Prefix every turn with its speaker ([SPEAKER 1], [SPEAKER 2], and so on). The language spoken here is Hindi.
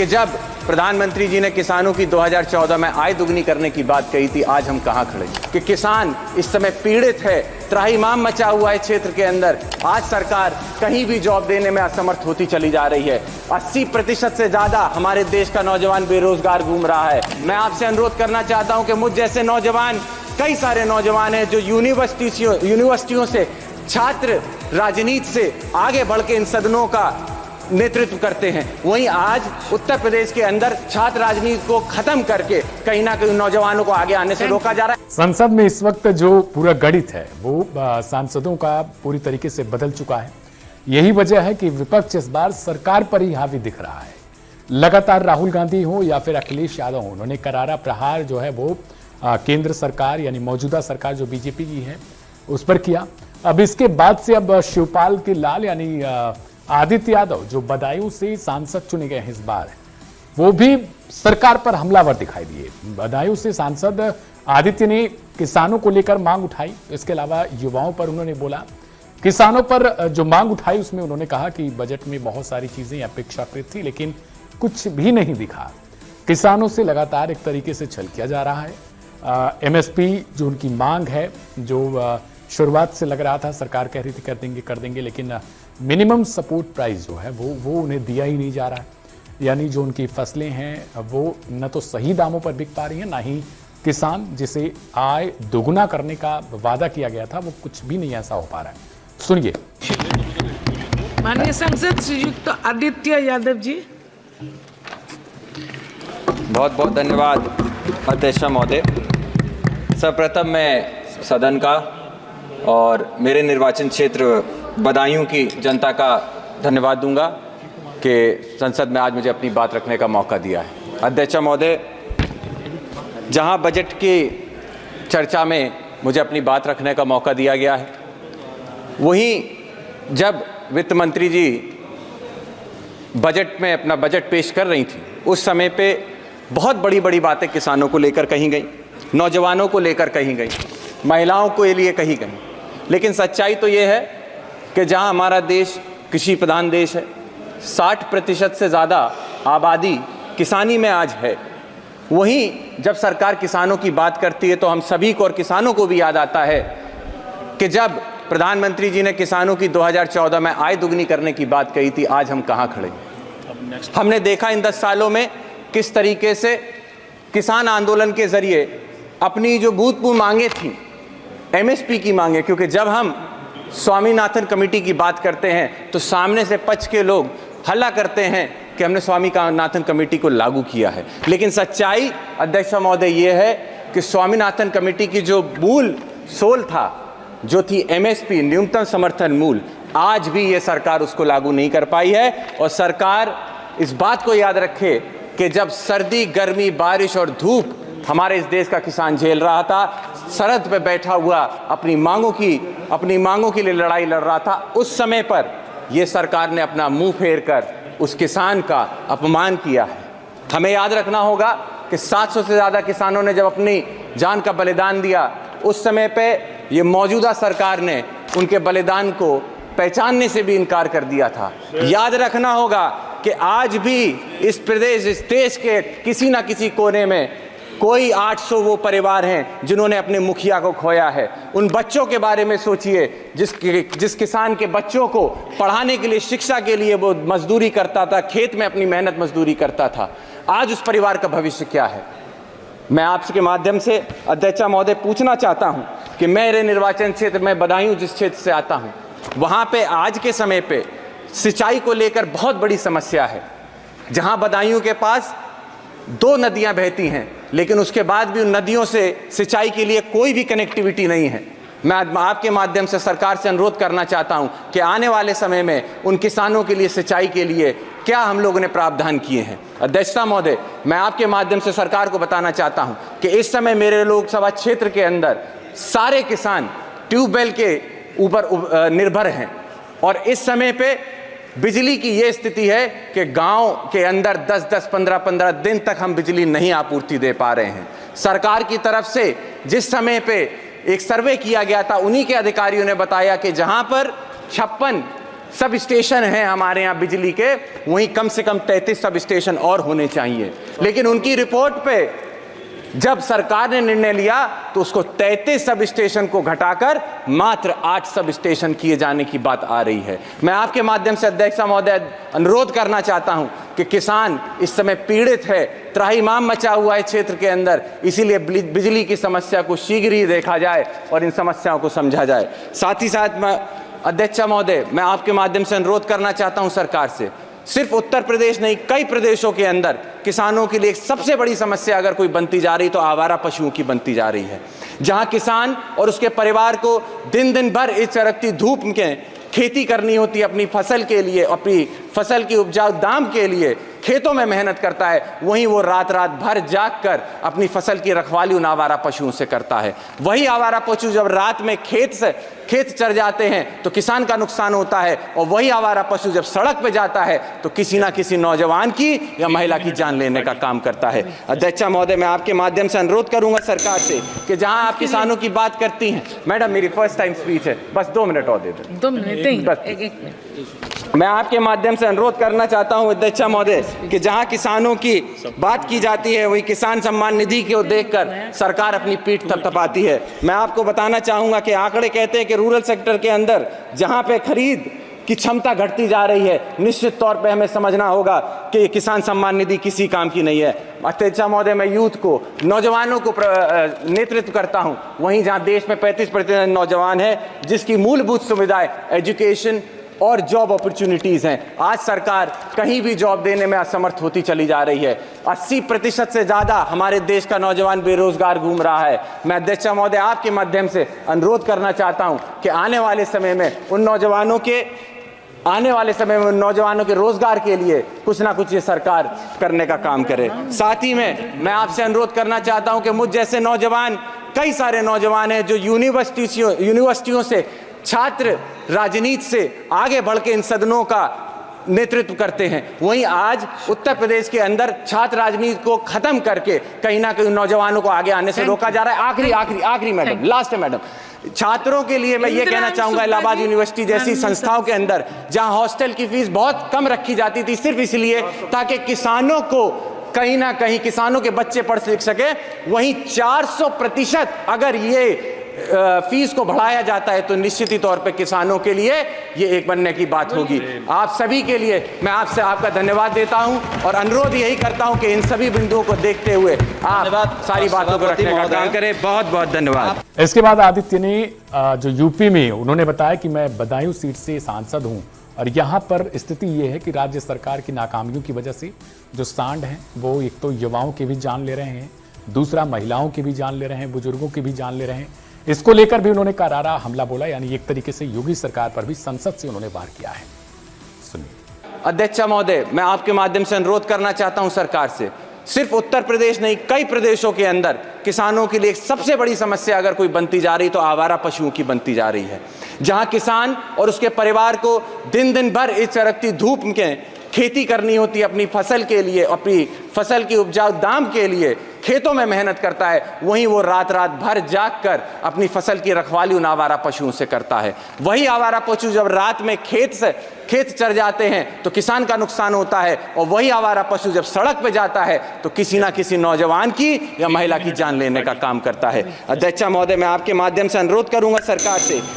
[SPEAKER 1] कि जब प्रधानमंत्री जी ने किसानों की 2014 में आय दुगनी करने की बात कही थी, आज हम कहां खड़े कि किसान इस समय पीड़ित है, त्राहिमाम मचा हुआ है क्षेत्र के अंदर। आज सरकार कहीं भी जॉब देने में असमर्थ होती चली जा रही है। 80% से ज्यादा हमारे देश का नौजवान बेरोजगार घूम रहा है। मैं आपसे अनुरोध करना चाहता हूं कि मुझ जैसे नौजवान, कई सारे नौजवान हैं जो यूनिवर्सिटियों से छात्र राजनीति से आगे बढ़ के इन सदनों का नेतृत्व करते हैं, वहीं आज उत्तर प्रदेश के अंदर छात्र राजनीति को खत्म करके कहीं ना कहीं नौजवानों को आगे आने से रोका जा रहा है।
[SPEAKER 2] संसद में इस वक्त जो पूरा गणित है वो सांसदों का पूरी तरीके से बदल चुका है। यही वजह है कि विपक्ष इस बार सरकार पर ही हावी दिख रहा है। लगातार राहुल गांधी हो या फिर अखिलेश यादव हो, उन्होंने करारा प्रहार जो है वो केंद्र सरकार यानी मौजूदा सरकार जो बीजेपी की है उस पर किया। अब इसके बाद से अब शिवपाल के लाल यानी आदित्य यादव जो बदायूं से सांसद चुने गए हैं इस बार, वो भी सरकार पर हमलावर दिखाई दिए। बदायूं से सांसद आदित्य ने किसानों को लेकर मांग उठाई, इसके अलावा युवाओं पर उन्होंने बोला। किसानों पर जो मांग उठाई उसमें उन्होंने कहा कि बजट में बहुत सारी चीजें अपेक्षाकृत थी लेकिन कुछ भी नहीं दिखा। किसानों से लगातार एक तरीके से छल किया जा रहा है। एमएसपी जो उनकी मांग है, जो शुरुआत से लग रहा था सरकार कह रही थी कर देंगे लेकिन मिनिमम सपोर्ट प्राइस जो है वो उन्हें दिया ही नहीं जा रहा है। यानी जो उनकी फसलें हैं वो न तो सही दामों पर बिक पा रही हैं, ना ही किसान जिसे आय दोगुना करने का वादा किया गया था वो कुछ भी नहीं ऐसा हो पा रहा है। सुनिए।
[SPEAKER 3] माननीय सांसद श्रीयुक्त आदित्य यादव जी।
[SPEAKER 1] बहुत बहुत धन्यवाद अध्यक्ष महोदय। सर्वप्रथम मैं सदन का और मेरे निर्वाचन क्षेत्र बदायूं की जनता का धन्यवाद दूंगा कि संसद में आज मुझे अपनी बात रखने का मौका दिया है। अध्यक्ष महोदय, जहां बजट की चर्चा में मुझे अपनी बात रखने का मौका दिया गया है, वहीं जब वित्त मंत्री जी बजट में अपना बजट पेश कर रही थी उस समय पे बहुत बड़ी बड़ी बातें किसानों को लेकर कही गई, नौजवानों को लेकर कही गई, महिलाओं के लिए कही गई। लेकिन सच्चाई तो ये है कि जहां हमारा देश कृषि प्रधान देश है, 60% से ज़्यादा आबादी किसानी में आज है, वहीं जब सरकार किसानों की बात करती है तो हम सभी को और किसानों को भी याद आता है कि जब प्रधानमंत्री जी ने किसानों की 2014 में आय दुगनी करने की बात कही थी, आज हम कहां खड़े। हमने देखा इन 10 सालों में किस तरीके से किसान आंदोलन के जरिए अपनी जो भूतपूर्व मांगे थी, एमएसपी की मांगे, क्योंकि जब हम स्वामीनाथन कमेटी की बात करते हैं तो सामने से पक्ष के लोग हल्ला करते हैं कि हमने स्वामीनाथन कमेटी को लागू किया है, लेकिन सच्चाई अध्यक्ष महोदय ये है कि स्वामीनाथन कमेटी की जो मूल सोल था, जो थी एमएसपी न्यूनतम समर्थन मूल्य, आज भी ये सरकार उसको लागू नहीं कर पाई है। और सरकार इस बात को याद रखे कि जब सर्दी, गर्मी, बारिश और धूप हमारे इस देश का किसान झेल रहा था, सरहद पे बैठा हुआ अपनी मांगों के लिए लड़ाई लड़ रहा था, उस समय पर यह सरकार ने अपना मुंह फेर कर उस किसान का अपमान किया है। हमें याद रखना होगा कि 700 से ज़्यादा किसानों ने जब अपनी जान का बलिदान दिया, उस समय पे ये मौजूदा सरकार ने उनके बलिदान को पहचानने से भी इनकार कर दिया था। याद रखना होगा कि आज भी इस देश के किसी ना किसी कोने में कोई 800 वो परिवार हैं जिन्होंने अपने मुखिया को खोया है। उन बच्चों के बारे में सोचिए जिस किसान के बच्चों को पढ़ाने के लिए, शिक्षा के लिए वो मजदूरी करता था, खेत में अपनी मेहनत मजदूरी करता था। आज उस परिवार का भविष्य क्या है। मैं आपके माध्यम से अध्यक्ष महोदय पूछना चाहता हूं कि मेरे निर्वाचन क्षेत्र में बदायूं जिस क्षेत्र से आता हूं, वहां पे आज के समय पे सिंचाई को लेकर बहुत बड़ी समस्या है। जहां बदायूं के पास 2 नदियां बहती हैं, लेकिन उसके बाद भी उन नदियों से सिंचाई के लिए कोई भी कनेक्टिविटी नहीं है। मैं आपके माध्यम से सरकार से अनुरोध करना चाहता हूं कि आने वाले समय में उन किसानों के लिए सिंचाई के लिए क्या हम लोगों ने प्रावधान किए हैं। अध्यक्ष महोदय, मैं आपके माध्यम से सरकार को बताना चाहता हूं कि इस समय मेरे लोकसभा क्षेत्र के अंदर सारे किसान ट्यूबवेल के ऊपर निर्भर हैं और इस समय पे बिजली की ये स्थिति है कि गांव के अंदर 10-10, 15-15 दिन तक हम बिजली नहीं आपूर्ति दे पा रहे हैं। सरकार की तरफ से जिस समय पे एक सर्वे किया गया था, उन्हीं के अधिकारियों ने बताया कि जहां पर 56 सब स्टेशन हैं हमारे यहाँ बिजली के, वहीं कम से कम 33 सब स्टेशन और होने चाहिए। लेकिन उनकी रिपोर्ट पे जब सरकार ने निर्णय लिया तो उसको 33 सब स्टेशन को घटाकर मात्र 8 सब स्टेशन किए जाने की बात आ रही है। मैं आपके माध्यम से अध्यक्ष महोदय अनुरोध करना चाहता हूं कि किसान इस समय पीड़ित है, त्राहिमाम मचा हुआ है क्षेत्र के अंदर, इसीलिए बिजली की समस्या को शीघ्र ही देखा जाए और इन समस्याओं को समझा जाए। साथ ही साथ मैं अध्यक्ष महोदय, मैं आपके माध्यम से अनुरोध करना चाहता हूं सरकार से, सिर्फ उत्तर प्रदेश नहीं कई प्रदेशों के अंदर किसानों के लिए सबसे बड़ी समस्या अगर कोई बनती जा रही तो आवारा पशुओं की बनती जा रही है। जहां किसान और उसके परिवार को दिन दिन भर इस चरकती धूप में खेती करनी होती है अपनी फसल के लिए, अपनी फसल की उपजाऊ दाम के लिए खेतों में मेहनत करता है, वहीं वो रात रात भर जाग कर अपनी फसल की रखवाली उन आवारा पशुओं से करता है। वही आवारा पशु जब रात में खेत चर जाते हैं तो किसान का नुकसान होता है, और वही आवारा पशु जब सड़क पे जाता है तो किसी ना किसी नौजवान की या महिला की जान लेने का काम करता है। अध्यक्ष महोदय, मैं आपके माध्यम से अनुरोध करूंगा सरकार से कि जहां आप किसानों की बात करती हैं, मैडम मेरी फर्स्ट टाइम स्पीच है, बस 2 मिनट और दे दें।
[SPEAKER 3] 2 मिनट
[SPEAKER 1] मैं आपके माध्यम से अनुरोध करना चाहता हूं अध्यक्ष महोदय कि जहां किसानों की बात की जाती है वही किसान सम्मान निधि को देखकर सरकार अपनी पीठ थपथपाती है। मैं आपको बताना चाहूंगा कि आंकड़े कहते हैं कि रूरल सेक्टर के अंदर जहां पे खरीद की क्षमता घटती जा रही है, निश्चित तौर पे हमें समझना होगा कि किसान सम्मान निधि किसी काम की नहीं है। अध्यक्ष महोदय, मैं यूथ को, नौजवानों को नेतृत्व करता हूं, वहीं जहां देश में 35% नौजवान है जिसकी मूलभूत सुविधाएं एजुकेशन और जॉब अपॉर्चुनिटीज हैं, आज सरकार कहीं भी जॉब देने में असमर्थ होती चली जा रही है। 80% से ज्यादा हमारे देश का नौजवान बेरोजगार घूम रहा है। मैं अध्यक्ष महोदय आपके माध्यम से अनुरोध करना चाहता हूं कि आने वाले समय में उन नौजवानों के रोजगार के लिए कुछ ना कुछ ये सरकार करने का काम करे। साथ ही में मैं आपसे अनुरोध करना चाहता हूं कि मुझ जैसे नौजवान, कई सारे नौजवान हैं जो यूनिवर्सिटियों से छात्र राजनीति से आगे बढ़ के इन सदनों का नेतृत्व करते हैं, वहीं आज उत्तर प्रदेश के अंदर छात्र राजनीति को खत्म करके कहीं ना कहीं नौजवानों को आगे आने से रोका जा रहा है। आखिरी मैडम, लास्ट है मैडम, छात्रों के लिए मैं ये कहना चाहूंगा, इलाहाबाद यूनिवर्सिटी जैसी संस्थाओं के अंदर जहां हॉस्टल की फीस बहुत कम रखी जाती थी सिर्फ इसलिए ताकि किसानों को कहीं ना कहीं किसानों के बच्चे पढ़ लिख सके, वहीं 400% अगर ये फीस को बढ़ाया जाता है तो निश्चित ही तौर पे किसानों के लिए ये एक बनने की बात होगी। आप सभी के लिए मैं आपसे आपका धन्यवाद देता हूं और अनुरोध यही करता हूं कि इन सभी बिंदुओं को देखते हुए आप सारी बातों को रखने का काम करें। बहुत बहुत धन्यवाद।
[SPEAKER 2] इसके बाद आदित्य ने जो यूपी में उन्होंने बताया कि मैं बदायूं सीट से सांसद हूं और यहां पर स्थिति यह है कि राज्य सरकार की नाकामियों की वजह से जो सांड हैं वो एक तो युवाओं की भी जान ले रहे हैं, दूसरा महिलाओं की भी जान ले रहे हैं, बुजुर्गों की भी जान ले रहे हैं। इसको लेकर भी उन्होंने करारा हमला बोला, यानी एक तरीके से योगी सरकार पर भी संसद से उन्होंने वार किया है। सुनिए।
[SPEAKER 1] अध्यक्ष महोदय, मैं आपके माध्यम से अनुरोध करना चाहता हूं सरकार से, सिर्फ उत्तर प्रदेश नहीं कई प्रदेशों के अंदर किसानों के लिए सबसे बड़ी समस्या अगर कोई बनती जा रही तो आवारा पशुओं की बनती जा रही है। जहां किसान और उसके परिवार को दिन दिन भर इस चरकती धूप में खेती करनी होती है अपनी फसल के लिए, अपनी फसल की उपजाऊ दाम के लिए खेतों में मेहनत करता है, वहीं वो रात रात भर जाग कर अपनी फसल की रखवाली उन आवारा पशुओं से करता है। वही आवारा पशु जब रात में खेत चर जाते हैं तो किसान का नुकसान होता है, और वही आवारा पशु जब सड़क पे जाता है तो किसी ना किसी नौजवान की या महिला की जान लेने का काम करता है। अध्यक्ष महोदय, मैं आपके माध्यम से अनुरोध करूंगा सरकार से